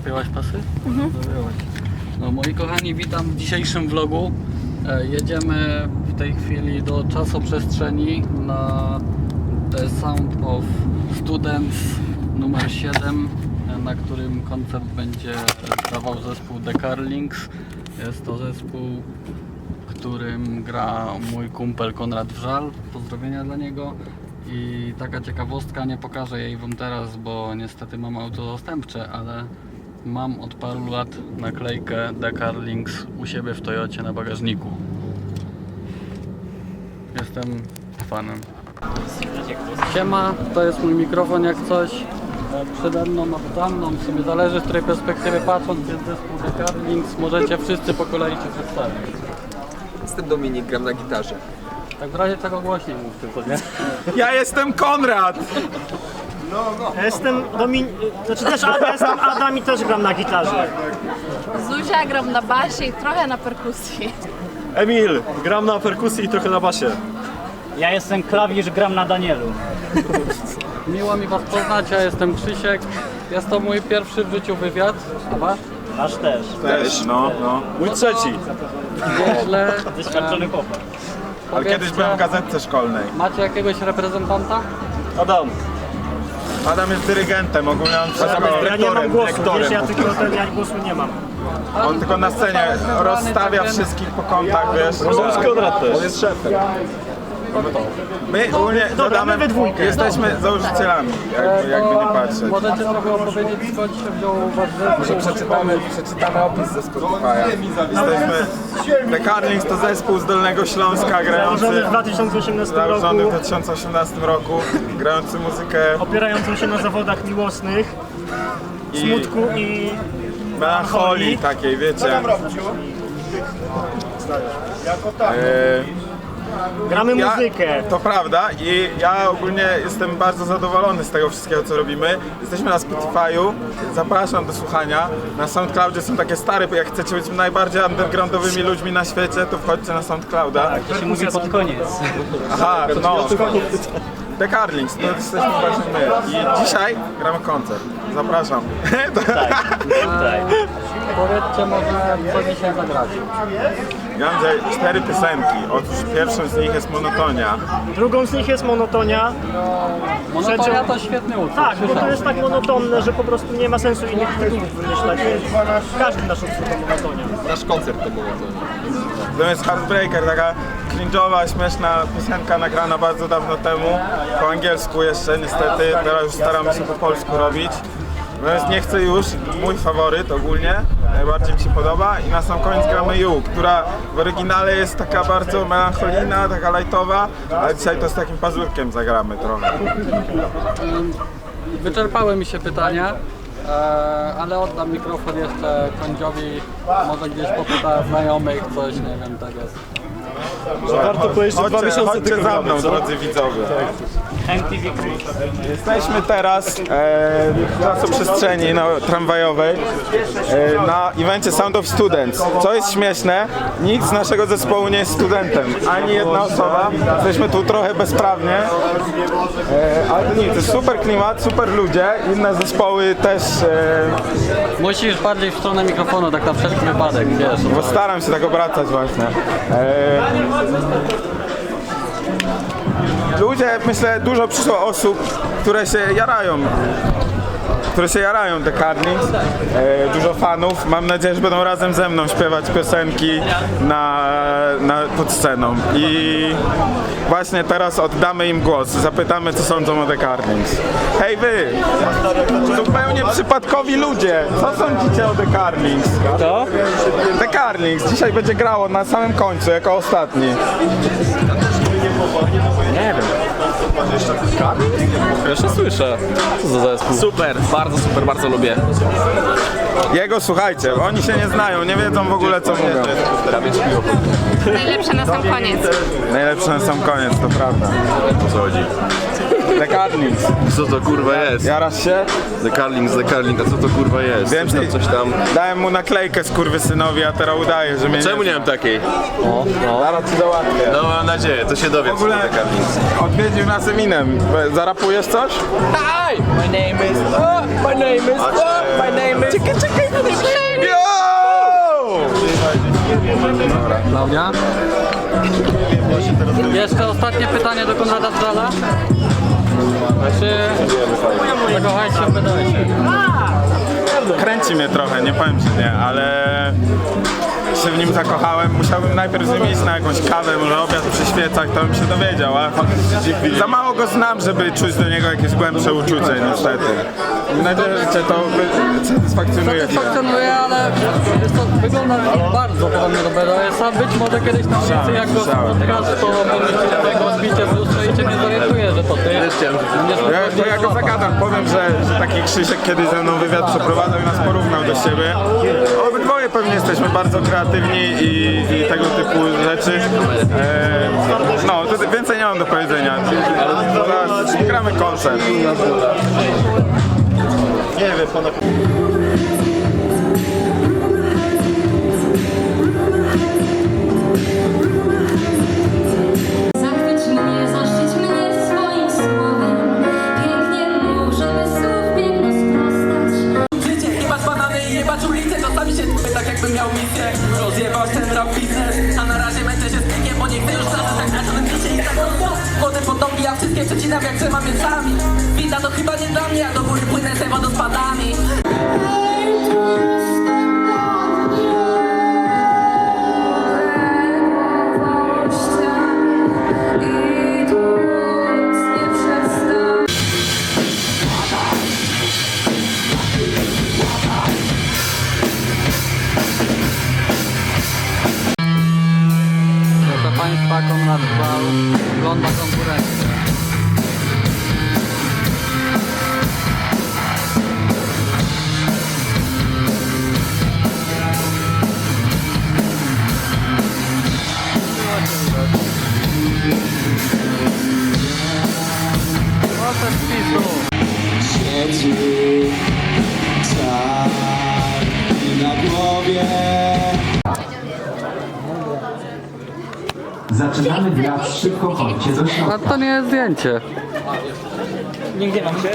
Zapięłaś pasy? Zapięłaś. No moi kochani, witam w dzisiejszym vlogu. Jedziemy w tej chwili do czasoprzestrzeni na The Sound of Students numer 7, na którym koncert będzie dawał zespół The Carlings. Jest to zespół, którym gra mój kumpel Konrad Wrzal. Pozdrowienia dla niego. I taka ciekawostka, nie pokażę jej wam teraz, bo niestety mam auto zastępcze, ale mam od paru lat naklejkę The Carlings u siebie w Toyocie na bagażniku. Jestem fanem. Siema, to jest mój mikrofon jak coś. Przede mną, za mną, w sumie zależy z której perspektywy patrząc, jest zespół The Carlings. Możecie wszyscy po kolei się przedstawić. Jestem Dominik, gram na gitarze. Tak w razie czego głośniej mów tylko, nie? Ja jestem Konrad! Ja jestem jestem Adam i też gram na gitarze. Zuzia, gram na basie i trochę na perkusji. Emil, gram na perkusji i trochę na basie. Ja jestem Klawisz, gram na Danielu. Miło mi was poznać, ja jestem Krzysiek. Jest to mój pierwszy w życiu wywiad. A wasz? Nasz też. Też, no. Mój trzeci. Nieźle. Doświadczony chłopak. Ale kiedyś byłem w gazetce szkolnej. Macie jakiegoś reprezentanta? Adam. Adam jest dyrygentem, ogólnie on wszystko... Ja nie mam głosu, wiesz, ja głosu nie mam. On tylko na scenie rozstawia wszystkich po kątach, wiesz. Może być Konrad też. On jest szefem. My ogólnie dodamy, we dwójkę. jesteśmy założycielami, jakby nie patrzeć. Możecie trochę opowiedzieć, skąd się wziął wasz zespół? Przeczytamy opis ze Spotify'a. Jesteśmy... The Carlings to zespół z Dolnego Śląska, grający... Założony w 2018 Założony w roku, 2018 roku, grający muzykę opierającą się na zawodach miłosnych, smutku i melancholii takiej, wiecie. gramy muzykę. To prawda i ja ogólnie jestem bardzo zadowolony z tego wszystkiego, co robimy. Jesteśmy na Spotify'u, zapraszam do słuchania. Na SoundCloudzie są takie stare, jak chcecie być najbardziej undergroundowymi ludźmi na świecie, to wchodźcie na SoundClouda. To się mówi pod koniec. Aha, no. The Carlings, to jesteśmy właśnie my. I dzisiaj gramy koncert. Zapraszam. Powiedzcie może, co dzisiaj zagracie. Gram dzisiaj 4 piosenki. Otóż pierwszą z nich jest Monotonia. Drugą z nich jest Monotonia. Monotonia to świetny utwór. Tak, bo to jest tak monotonne, że po prostu nie ma sensu innych tytułów wymyślać. Każdy nasz utwór to Monotonia. Nasz koncert to było to. To jest Heartbreaker, taka cringe'owa, śmieszna piosenka nagrana bardzo dawno temu. Po angielsku jeszcze niestety, teraz już staramy się po polsku robić. Natomiast nie chcę już, mój faworyt ogólnie, najbardziej mi się podoba i na sam koniec gramy You, która w oryginale jest taka bardzo melancholijna, taka lightowa, ale dzisiaj to z takim pazurkiem zagramy trochę. Wyczerpały mi się pytania, ale oddam mikrofon jeszcze Kondziowi. Może gdzieś popyta znajomych coś, nie wiem, tak jest. Warto powiedzieć, że 2 miesiące chodźcie za mną, drodzy widzowie. MTV Cruz. Jesteśmy teraz w czasoprzestrzeni tramwajowej na evencie Sound of Students. Co jest śmieszne, nikt z naszego zespołu nie jest studentem, ani jedna osoba. Jesteśmy tu trochę bezprawnie, ale to nic, to jest super klimat, super ludzie. Inne zespoły też, Musisz bardziej w stronę mikrofonu, tak na wszelki wypadek, wiesz. bo staram się tak obracać właśnie. Ludzie, myślę, dużo przyszło osób, które się jarają The Carlings, dużo fanów. Mam nadzieję, że będą razem ze mną śpiewać piosenki pod sceną. I właśnie teraz oddamy im głos, zapytamy, co sądzą o The Carlings. Hej wy! Zupełnie przypadkowi ludzie! Co sądzicie o The Carlings? To? The Carlings dzisiaj będzie grało na samym końcu, jako ostatni. Nie wiem. Pierwsze słyszę. Co za zespół? Super, bardzo lubię. Jego słuchajcie, oni się nie znają, nie wiedzą w ogóle, co mówią. Najlepsze na sam koniec. Najlepszy na sam koniec, to prawda. O co chodzi? The Carlings. Co to kurwa jest? Jarasz się? The Carlings, a co to kurwa jest? Wiem, Coś tam. Dałem mu naklejkę skurwysynowi, a teraz udaje, że mnie Czemu nie mam takiej? Zaraz ci załatwię. No mam nadzieję, to się dowie W co to ogóle The Carlings. odwiedził nas Eminem. Zarapujesz coś? Hi, my name is. My name is. My name is. Klaudia? Jeszcze ostatnie pytanie do Konrada Drala. Czy zakochałeś się w BDS-ie? Kręci mnie trochę, nie powiem, że nie, ale się w nim zakochałem. Musiałbym najpierw z nim iść na jakąś kawę, może obiad przy świecach, to bym się dowiedział, ale za mało go znam, żeby czuć do niego jakieś głębsze uczucie, niestety. Mam nadzieję, że cię to satysfakcjonuje. Satysfakcjonuje, ale jest to, wygląda bardzo podobnie do BDS-a. Być może kiedyś na ulicy, jak go spotkasz, to pomyślicie tego odbicie w lustrze i cię nie zorientuje, że to ty. Ja go zagadam, powiem, że taki Krzysiek kiedyś ze mną wywiad przeprowadzał i nas porównał do siebie. Obydwoje pewnie jesteśmy bardzo kreatywni i tego typu rzeczy. No, to więcej nie mam do powiedzenia. Zaraz gramy koncert. Nie wiem, pana... Zachwyć mnie, zaszczyć mnie swoim słowem. Pięknie mów, żeby słów piękno sprostać. Życie, jebać banany i jebać ulicę. Czasami się tak jakbym miał misję rozjebać ten rap biznes. A na razie męczę się z piękiem, bo nie chcę już teraz tak na tym bicie i tak wody pod nogi, a wszystkie przecinam jak trzema mięsami. Wita to chyba nie dla mnie, a do góry płynę se wodospadami. I tu nic nie przestał. Proszę Państwa, Konrad Dral ogląda konkurencję. Proszę spisu. Siedzi czarny na głowie. Zaczynamy grać, szybko chodźcie do A środka. to nie jest zdjęcie. Nigdzie mam się.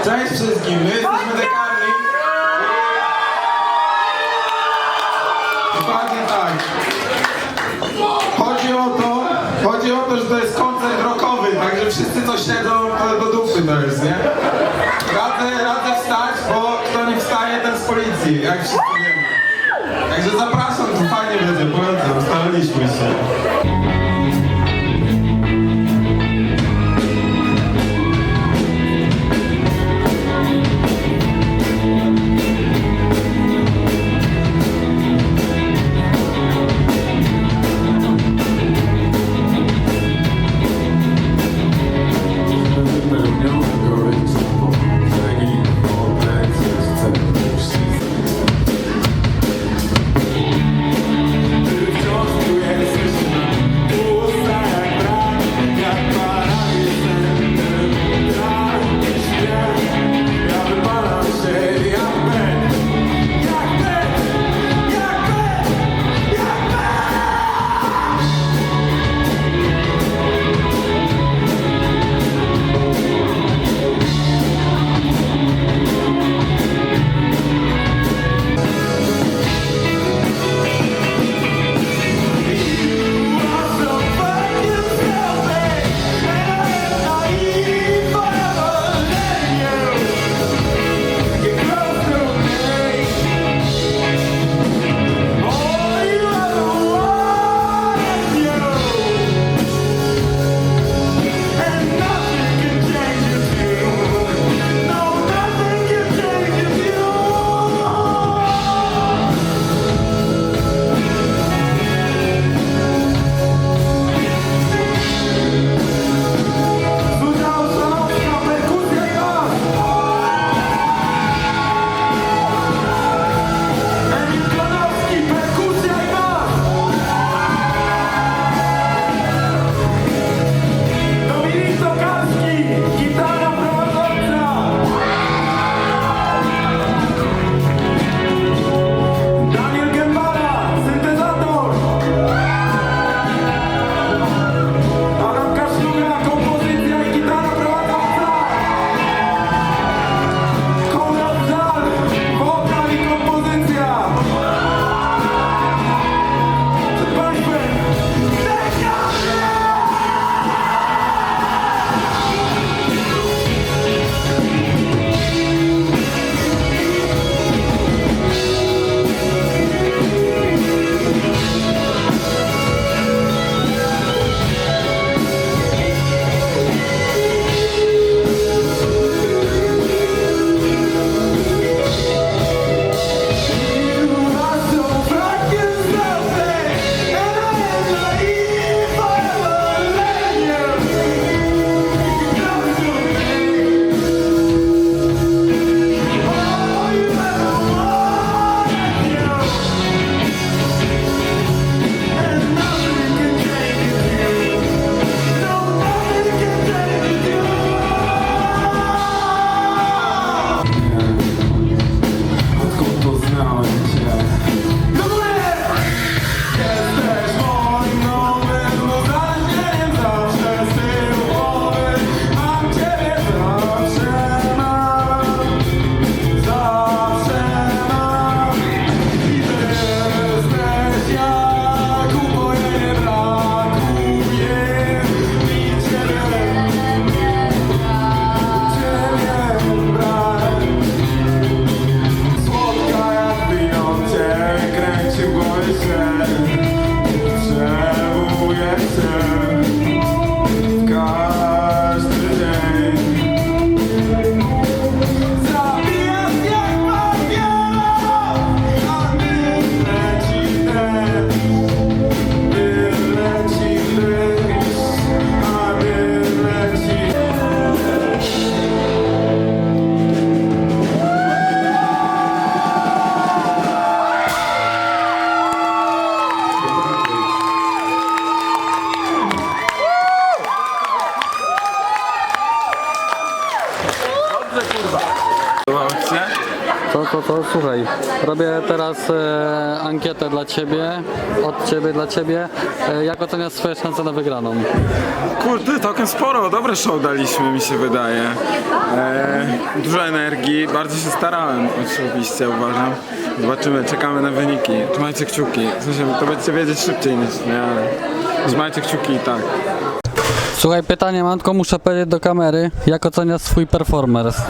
Cześć wszystkim, my jesteśmy dekami. Dokładnie tak. Chodzi o to, że to jest koncert rockowy, także wszyscy co śledzą to do dupy to jest, nie? Radzę wstać, bo kto nie wstaje, ten z policji, jak wszyscy wiemy. Także zapraszam, to fajnie będzie, polecam, ustaliliśmy się. to słuchaj, robię teraz ankietę dla Ciebie, od Ciebie dla Ciebie. Jak oceniasz swoje szanse na wygraną? Kurde, całkiem sporo, dobre show daliśmy, mi się wydaje. Dużo energii, bardzo się starałem oczywiście, uważam. Zobaczymy, czekamy na wyniki. Trzymajcie kciuki, w sensie to będziecie wiedzieć szybciej niż nie, ale trzymajcie kciuki i tak. Słuchaj, pytanie mam, tylko muszę powiedzieć do kamery. Jak oceniasz swój performance?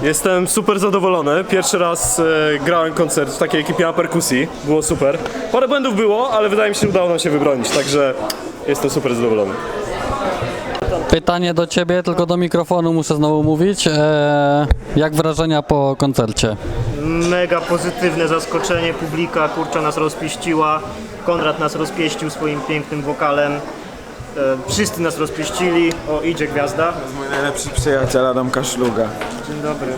Jestem super zadowolony. Pierwszy raz grałem koncert w takiej ekipie na perkusji. Było super. Parę błędów było, ale wydaje mi się, że udało nam się wybronić, także jestem super zadowolony. Pytanie do Ciebie, tylko do mikrofonu muszę znowu mówić. Jak wrażenia po koncercie? Mega pozytywne zaskoczenie, publika kurczę nas rozpieściła, Konrad nas rozpieścił swoim pięknym wokalem, wszyscy nas rozpieścili, o idzie gwiazda. To jest mój najlepszy przyjaciel Adam Kaszluga. Dzień dobry.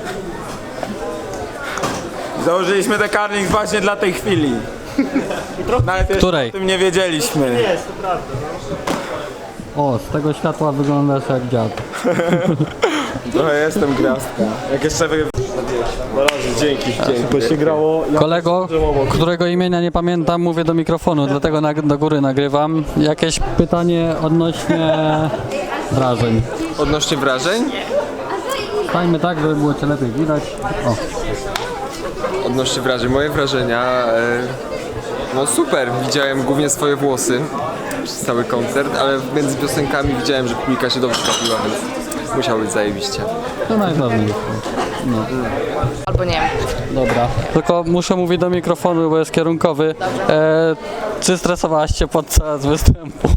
Założyliśmy ten karnik właśnie dla tej chwili. Nawet jeszcze Której? o tym nie wiedzieliśmy. Jest, to prawda. O, z tego światła wyglądasz jak dziad. Trochę jestem gwiazdka. Jak jeszcze Na razie, dzięki. Super się grało. Kolego, którego imienia nie pamiętam, mówię do mikrofonu, dlatego do góry nagrywam. Jakieś pytanie odnośnie wrażeń? Odnośnie wrażeń? Stańmy tak, żeby było Cię lepiej widać. O. Odnośnie wrażeń, moje wrażenia, no super, widziałem głównie swoje włosy przez cały koncert, ale między piosenkami widziałem, że publika się dobrze bawiła, więc musiało być zajebiście. To najważniejsze. No. Albo nie. Dobra. Tylko muszę mówić do mikrofonu, bo jest kierunkowy. Czy stresowałaś się podczas występu?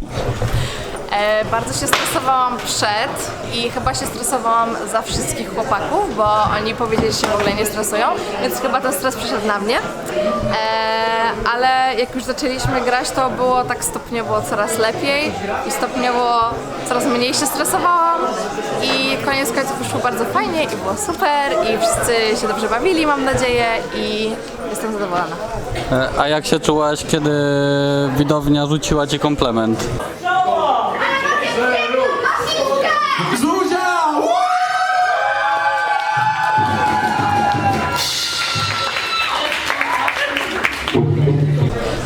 Bardzo się stresowałam przed i chyba się stresowałam za wszystkich chłopaków, bo oni powiedzieli, że się w ogóle nie stresują, więc chyba ten stres przeszedł na mnie. Ale jak już zaczęliśmy grać, to było tak stopniowo coraz lepiej i stopniowo coraz mniej się stresowałam i koniec końców wyszło bardzo fajnie i było super i wszyscy się dobrze bawili, mam nadzieję, i jestem zadowolona. A jak się czułaś, kiedy widownia rzuciła Ci komplement?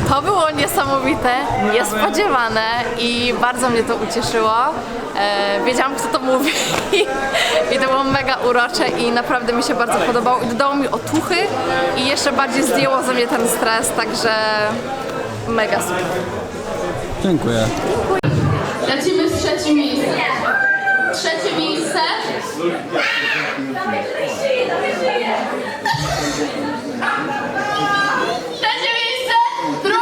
To było niesamowite, niespodziewane i bardzo mnie to ucieszyło. Wiedziałam, kto to mówi i to było mega urocze i naprawdę mi się bardzo podobało i dodało mi otuchy i jeszcze bardziej zdjęło ze mnie ten stres, także mega super. Dziękuję. Lecimy z trzecim miejscem. Trzecie miejsce. Trzecie miejsce. Drog!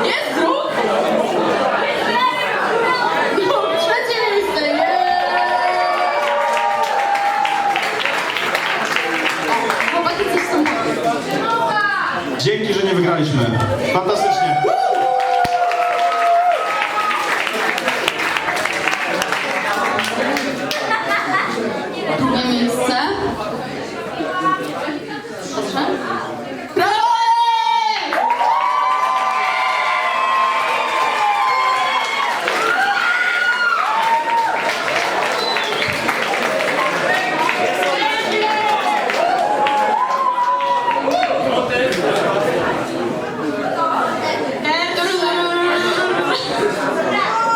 Jest drog? Trzecie miejsce. Chłopaki, coś są. Dzięki, że nie wygraliśmy. Fantastycznie. Drugie miejsce. Proszę. Brawo!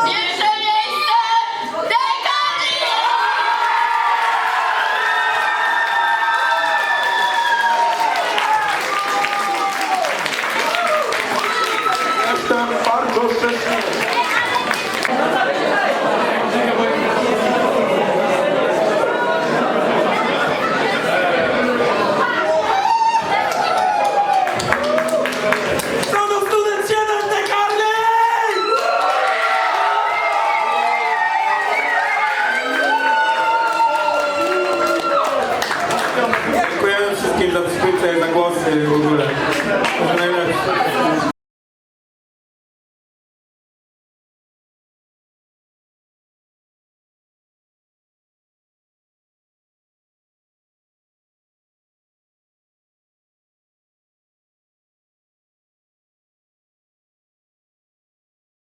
Pierwsze miejsce! Dekadi! Jestem bardzo szczęśliwy. Dziękujemy wszystkim za współpracę, za głosy w ogóle. To najlepsze.